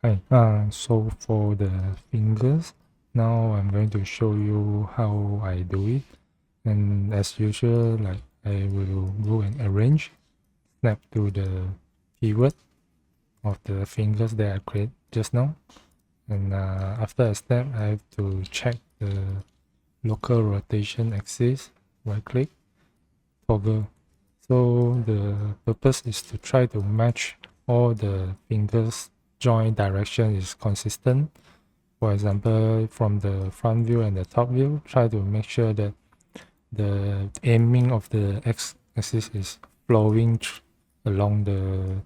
Hi, so for the fingers, now I'm going to show you how I do it. And as usual, like I will go and arrange, snap to the pivot of the fingers that I create just now. And after I snap, I have to check the local rotation axis, right click, toggle. So the purpose is to try to match all the fingers joint direction is consistent. For example, from the front view and the top view, try to make sure that the aiming of the x-axis is flowing along the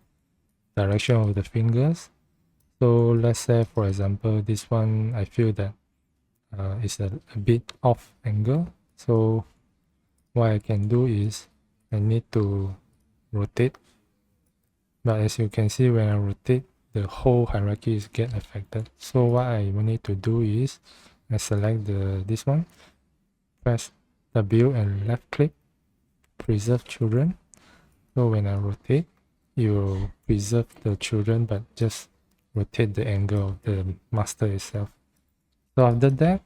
direction of the fingers. So let's say, for example, this one, I feel that is a bit off angle. So what I can do is I need to rotate. But as you can see, when I rotate, the whole hierarchy is get affected. So what I will need to do is I select this one, press W and left click, preserve children. So when I rotate, you will preserve the children, but just rotate the angle of the master itself. So after that,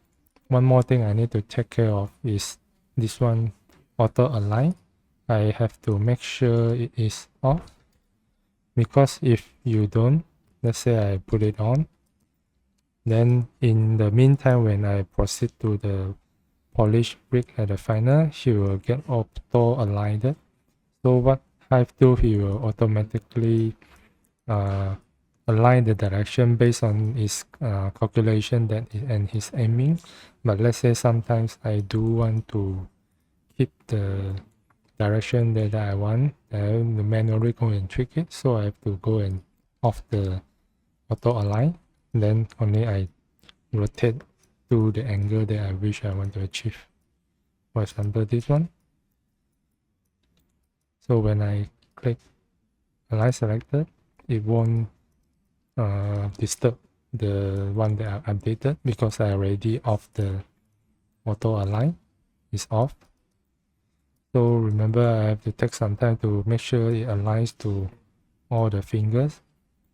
one more thing I need to take care of is this one, auto align. I have to make sure it is off, because if you don't, let's say I put it on, then in the meantime, when I proceed to the polish rig at the final, he will get auto aligned. So what HIVE do, he will automatically align the direction based on his calculation and his aiming. But let's say sometimes I do want to keep the direction that I want, then the manually go and tweak it. So I have to go and off the auto align, then only I rotate to the angle that I wish I want to achieve. For example, this one. So when I click align selected, it won't disturb the one that I updated, because I already off the auto align. Is off. So remember, I have to take some time to make sure it aligns to all the fingers.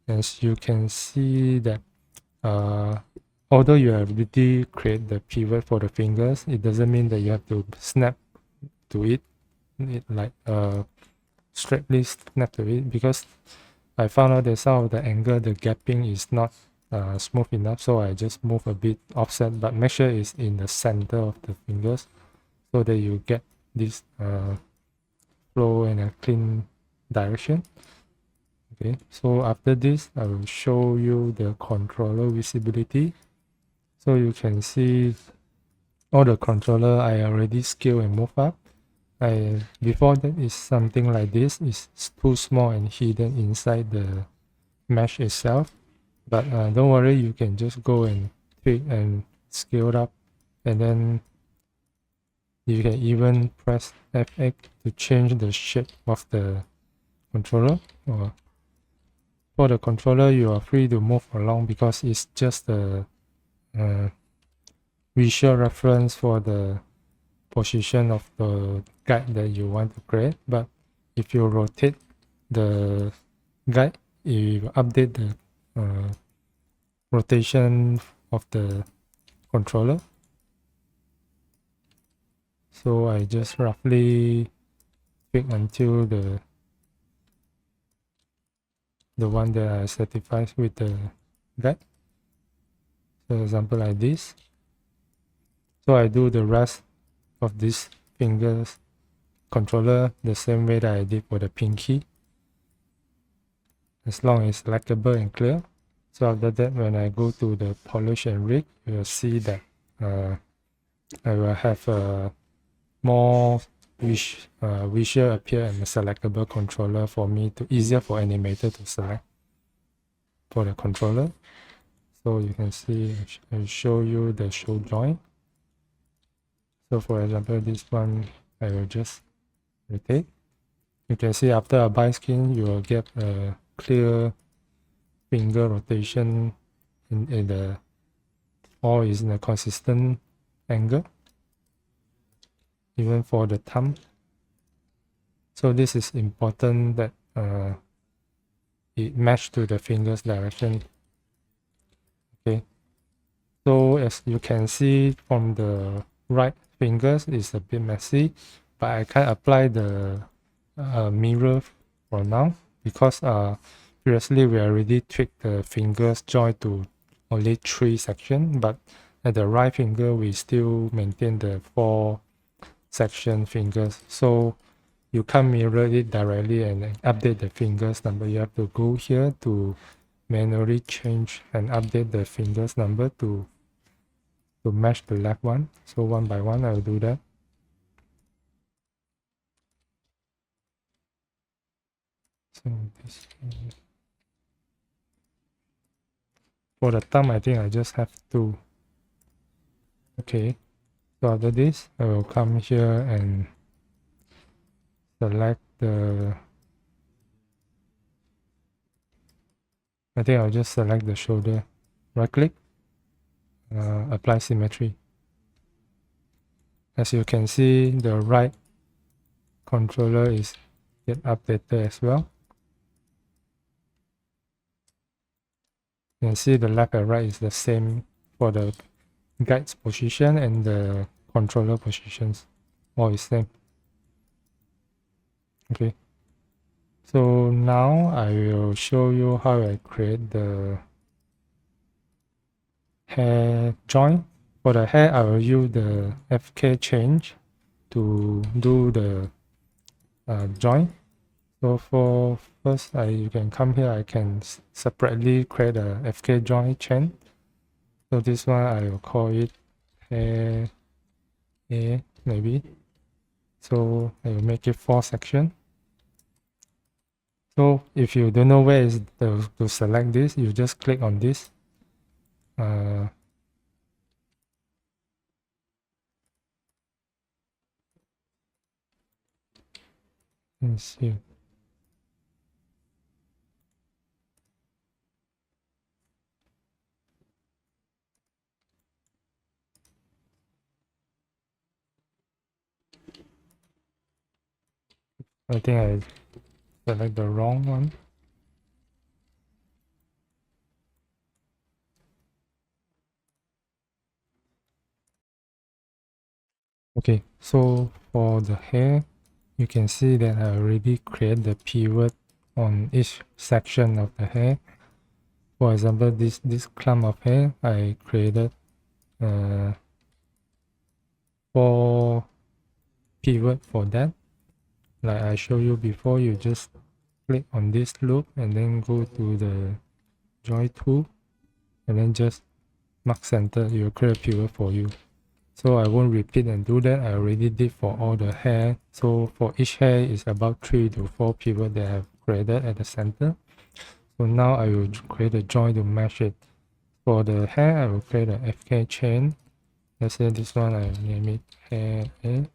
As you can see that although you have already created the pivot for the fingers, it doesn't mean that you have to snap to it like straightly snap to it, because I found out that some of the angle, the gapping is not smooth enough, so I just move a bit offset, but make sure it's in the center of the fingers so that you get this flow and a clean direction. Okay, so after this, I will show you the controller visibility. So you can see all the controller I already scale and move up. Before that is something like this, it's too small and hidden inside the mesh itself. But don't worry, you can just go and tweak and scale it up, and then you can even press F8 to change the shape of the controller. Or for the controller, you are free to move along, because it's just a visual reference for the position of the guide that you want to create. But if you rotate the guide, you update the rotation of the controller. So I just roughly pick until the one that I certified with the guide. So example like this. So I do the rest of this fingers controller the same way that I did for the pinky, as long as selectable and clear. So after that, when I go to the polish and rig, you will see that I will have a more visual appear and a selectable controller for me to easier for animator to select for the controller. So you can see I show you the show joint. So for example, this one I will just rotate. You can see after a bind skin, you will get a clear finger rotation in the all is in a consistent angle, even for the thumb. So this is important that it match to the fingers direction. Okay, so as you can see from the right fingers, it's a bit messy, but I can't apply the mirror for now because previously we already tweaked the fingers joint to only 3 sections, but at the right finger we still maintain the 4 section fingers. So you can't mirror it directly and update the fingers number. You have to go here to manually change and update the fingers number to match the left one. So one by one I will do that. So this for the thumb, I think I just have to. Okay, so after this I will come here and select the, I think I'll just select the shoulder, right click, apply symmetry. As you can see, the right controller is get updated as well. You can see the left and right is the same for the guides position and the controller positions, all is same. Okay, so now I will show you how I create the hair joint. For the hair, I will use the fkchain to do the joint. So for first, you can come here, I can separately create a fk joint chain. So this one I will call it hair A maybe. So I will make it 4 sections. So if you don't know where is to select this, you just click on this. Let's see. I think I select the wrong one. Okay, so for the hair, you can see that I already create the pivot on each section of the hair. For example, this clump of hair, I created 4 pivot for that. Like I showed you before, you just click on this loop and then go to the join tool and then just mark center. It will create a pivot for you. So I won't repeat and do that. I already did for all the hair. So for each hair is about 3 to 4 pivot that I have created at the center. So now I will create a joint to match it. For the hair, I will create a fkchain. Let's say this one, I name it hair A.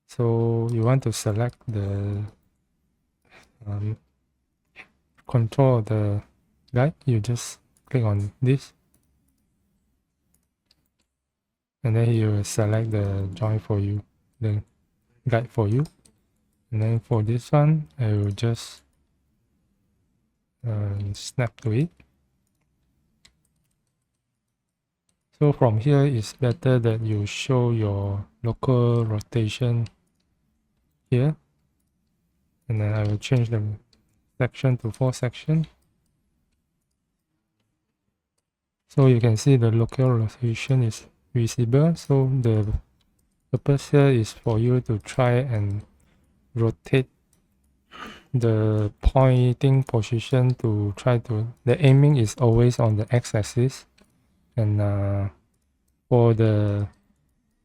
So you want to select the control of the guide. You just click on this. And then he will select the joint for you, the guide for you. And then for this one, I will just snap to it. So from here, it's better that you show your local rotation here. And then I will change the section to 4 sections. So you can see the local rotation is visible. So the purpose here is for you to try and rotate the pointing position to try to, the aiming is always on the x-axis, and for the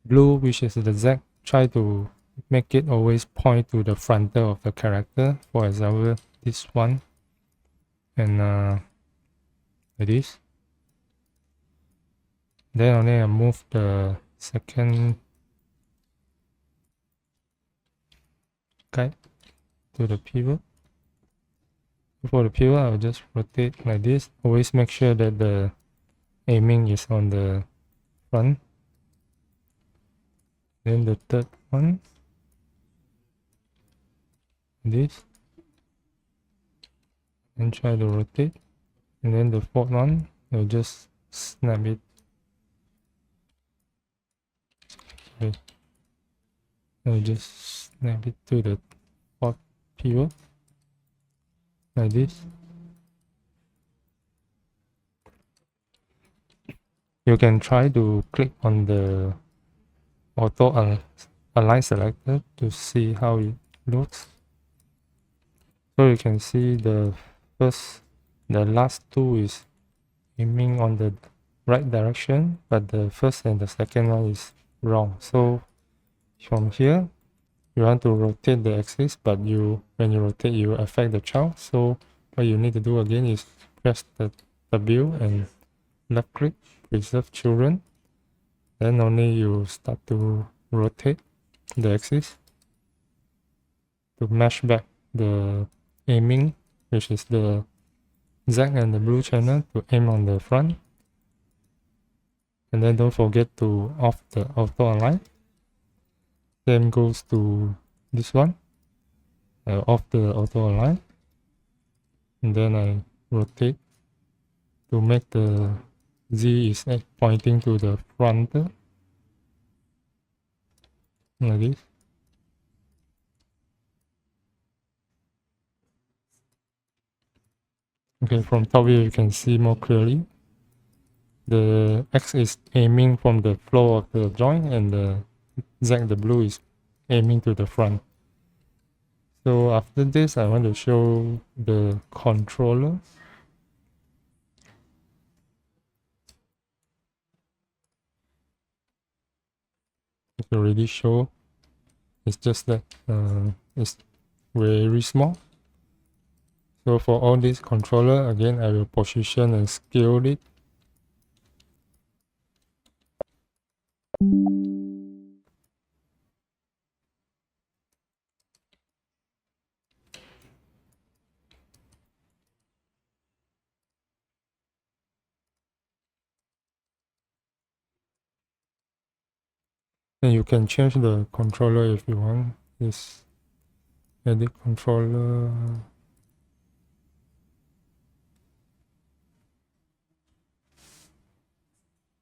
blue, which is the Z, try to make it always point to the frontal of the character. For example, this one, and like this. Then only I move the second guide to the pivot. For the pivot, I'll just rotate like this. Always make sure that the aiming is on the front. Then the third one, this, and try to rotate. And then the fourth one, I'll just snap it. Okay. I just snap it to the top pivot like this. You can try to click on the auto align selector to see how it looks. So you can see the last two is aiming on the right direction, but the first and the second one is wrong. So from here, you want to rotate the axis, but when you rotate, you affect the child. So what you need to do again is press the W and left click, preserve children. Then only you start to rotate the axis to match back the aiming, which is the Z and the blue channel, to aim on the front. And then don't forget to off the auto align. Same goes to this one. Off the auto align. And then I rotate to make the Z is pointing to the front. Like this. Okay, from top view you can see more clearly. The X is aiming from the floor of the joint, and the Z, the blue, is aiming to the front. So after this, I want to show the controller. It already show. It's just that it's very small. So for all this controller, again, I will position and scale it. And you can change the controller if you want. This edit controller.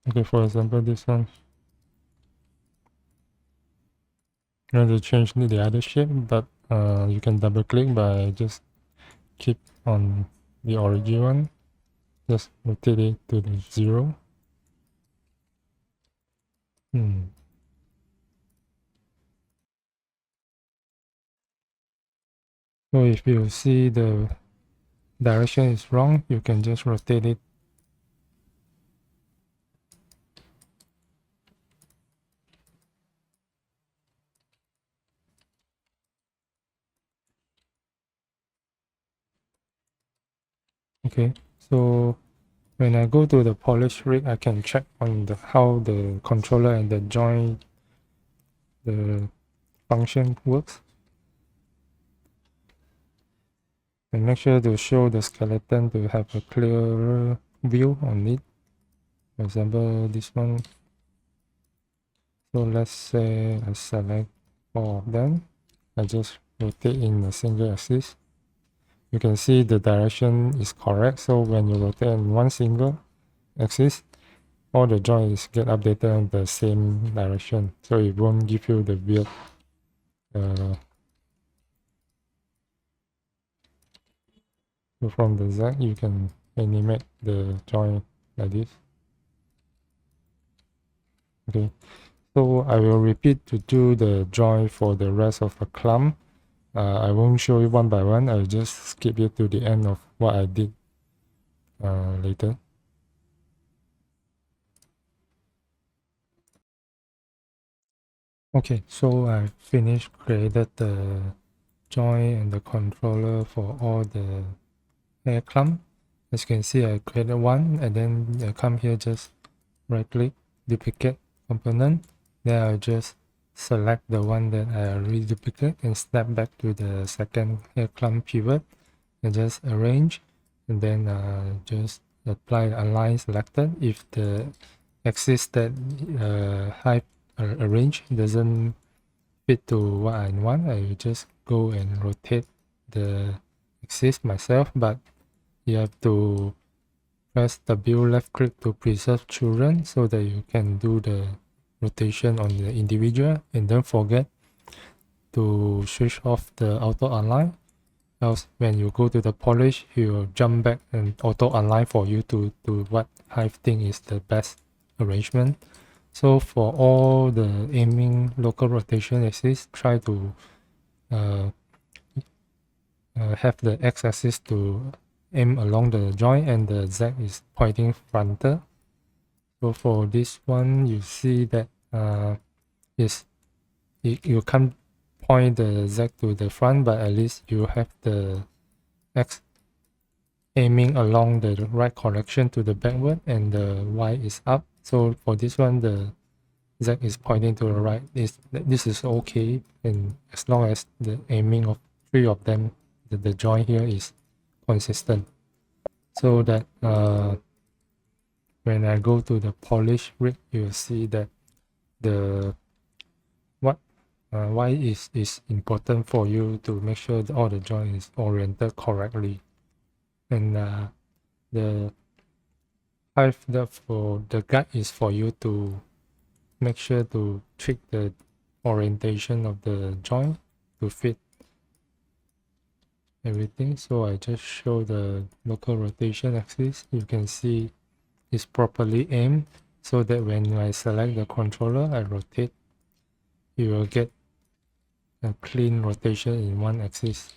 Okay, for example, this one. You want to change the other shape, but you can double click by just keep on the origin one. Just rotate it to the 0. So if you see the direction is wrong, you can just rotate it. Okay, so when I go to the polish rig, I can check on how the controller and the joint, the function works. And make sure to show the skeleton to have a clearer view on it. For example, this one. So let's say I select all of them. I just rotate in a single axis. You can see the direction is correct. So when you rotate in one single axis, all the joints get updated in the same direction. So it won't give you the weird so from the Z, you can animate the joint like this. Okay, so I will repeat to do the joint for the rest of the clump. I won't show you one by one. I'll just skip it to the end of what I did later. Okay, so I finished created the joint and the controller for all the hair clump. As you can see, I created one, and then I come here, just right click, duplicate component. Then I'll just select the one that I already duplicate and snap back to the second hair clump pivot and just arrange, and then just apply the align selected. If the axis that HIVE arrange doesn't fit to what I want, I will just go and rotate the axis myself, but you have to Press W left click to preserve children so that you can do the rotation on the individual, and don't forget to switch off the auto align, else when you go to the polish it will jump back and auto align for you to what Hive think is the best arrangement. So for all the aiming local rotation axis, try to have the x-axis to aim along the joint and the z is pointing frontal. So for this one you see that you can't point the z to the front, but at least you have the x aiming along the right correction to the backward and the y is up. So for this one the z is pointing to the right. This is okay, and as long as the aiming of three of them, the joint here is consistent, so that when I go to the polish rig, you'll see that the why is important for you to make sure that all the joint is oriented correctly. And the Hive for the guide is for you to make sure to tweak the orientation of the joint to fit everything. So I just show the local rotation axis. You can see it's properly aimed, so that when I select the controller, I rotate, you will get a clean rotation in one axis.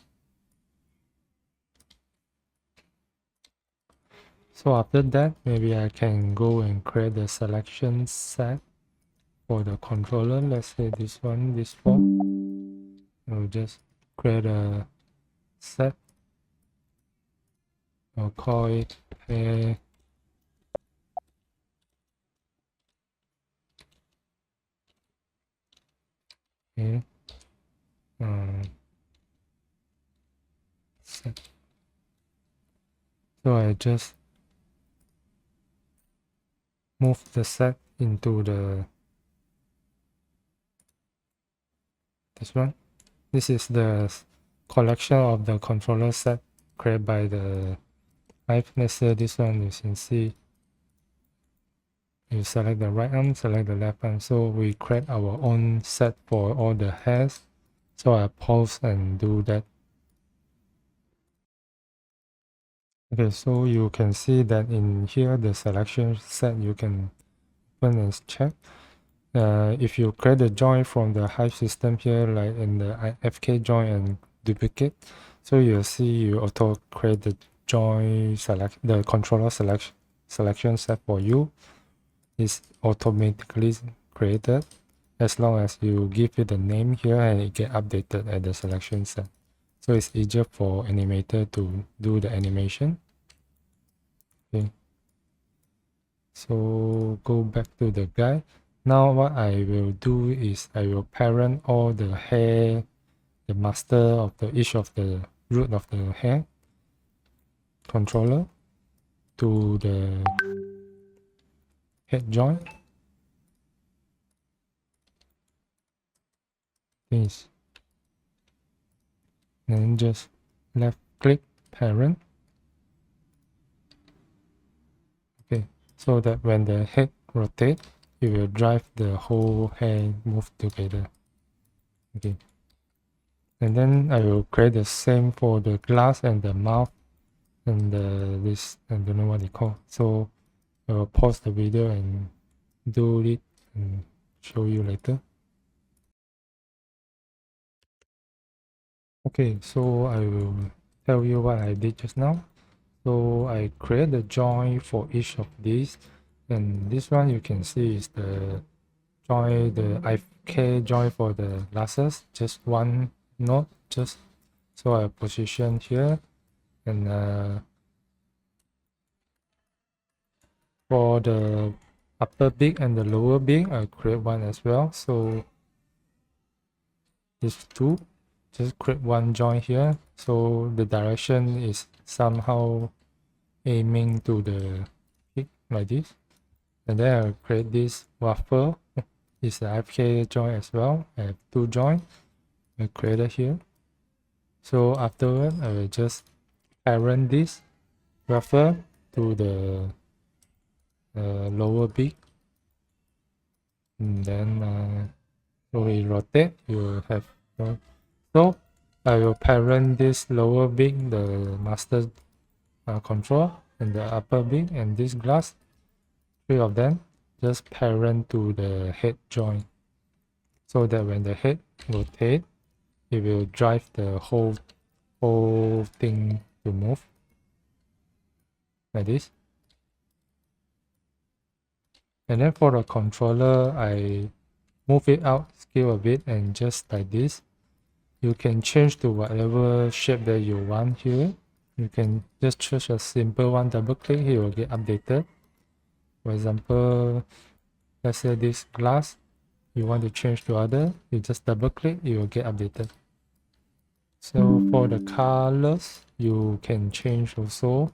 So after that, maybe I can go and create the selection set for the controller. Let's say this one, this form. I'll just create a set. I'll call it hair. Okay. Set. So I just move the set into this one. This is the collection of the controller set created by the Hive. Let's say this one, you can see you select the right arm, select the left arm. So we create our own set for all the hairs. So I pause and do that. Okay, so you can see that in here the selection set you can open and check. If you create a joint from the Hive system here, like in the FK joint and duplicate, so you'll see you auto create the joint the controller selection set for you. Is automatically created as long as you give it a name here, and it get updated at the selection set. So it's easier for animator to do the animation. Okay. So go back to the guide. Now what I will do is I will parent all the hair, the master of each of the root of the hair controller to the head joint. This. Then just left click parent. Okay, so that when the head rotates, it will drive the whole hair move together. Okay, and then I will create the same for the glass and the mouth and this, I don't know what they call. So I will pause the video and do it and show you later. Okay, so I will tell you what I did just now. So I create the joint for each of these, and this one you can see is the joint, the IK joint for the glasses, just one node. Just so I position here, and for the upper beak and the lower beak, I create one as well. So these two, just create one joint here. So the direction is somehow aiming to the peak like this. And then I'll create this waffle. It's the FK joint as well. I have two joints I created here. So afterward, I will just parent this waffle to the lower beak, and then when we rotate, you will have so I will parent this lower beak, the master control, and the upper beak, and this glass, three of them, just parent to the head joint, so that when the head rotate, it will drive the whole thing to move like this. And then for the controller, I move it out, scale a bit, and just like this. You can change to whatever shape that you want here. You can just choose a simple one, double click, it will get updated. For example, let's say this glass, you want to change to other, you just double click, it will get updated. So for the colors, you can change also.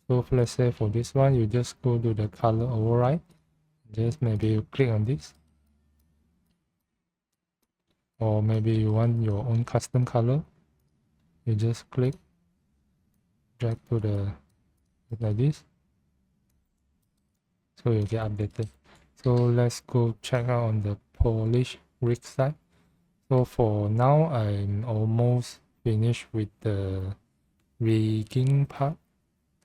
So let's say for this one, you just go to the color override. Just maybe you click on this. Or maybe you want your own custom color. You just click, drag to the, like this. So you get updated. So let's go check out on the polish rig side. So for now, I'm almost finished with the rigging part.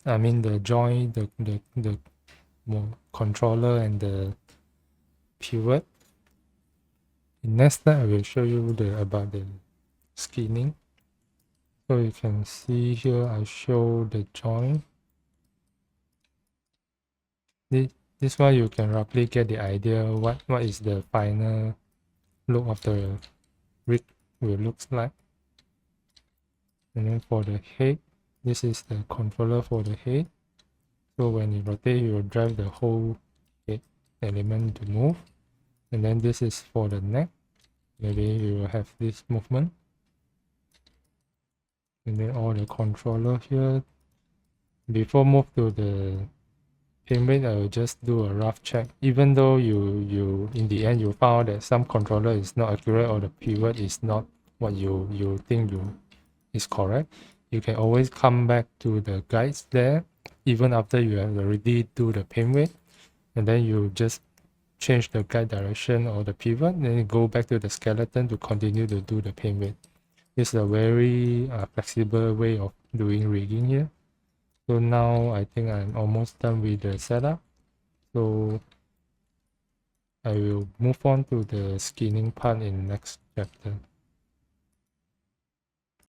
I mean the joint, the controller and the pivot. Next time I will show you about the skinning. So you can see here I show the joint. This one you can roughly get the idea what is the final look of the rig will looks like. And then for the head, this is the controller for the head. So when you rotate, you will drive the whole head element to move. And then this is for the neck. Maybe you will have this movement. And then all the controller here. Before move to the payment, I will just do a rough check. Even though you in the end you found that some controller is not accurate or the pivot is not what you think is correct, you can always come back to the guides there, even after you have already do the payment, and then you just change the guide direction or the pivot, then you go back to the skeleton to continue to do the payment. It's a very flexible way of doing rigging here. So now I think I'm almost done with the setup. So I will move on to the skinning part in next chapter.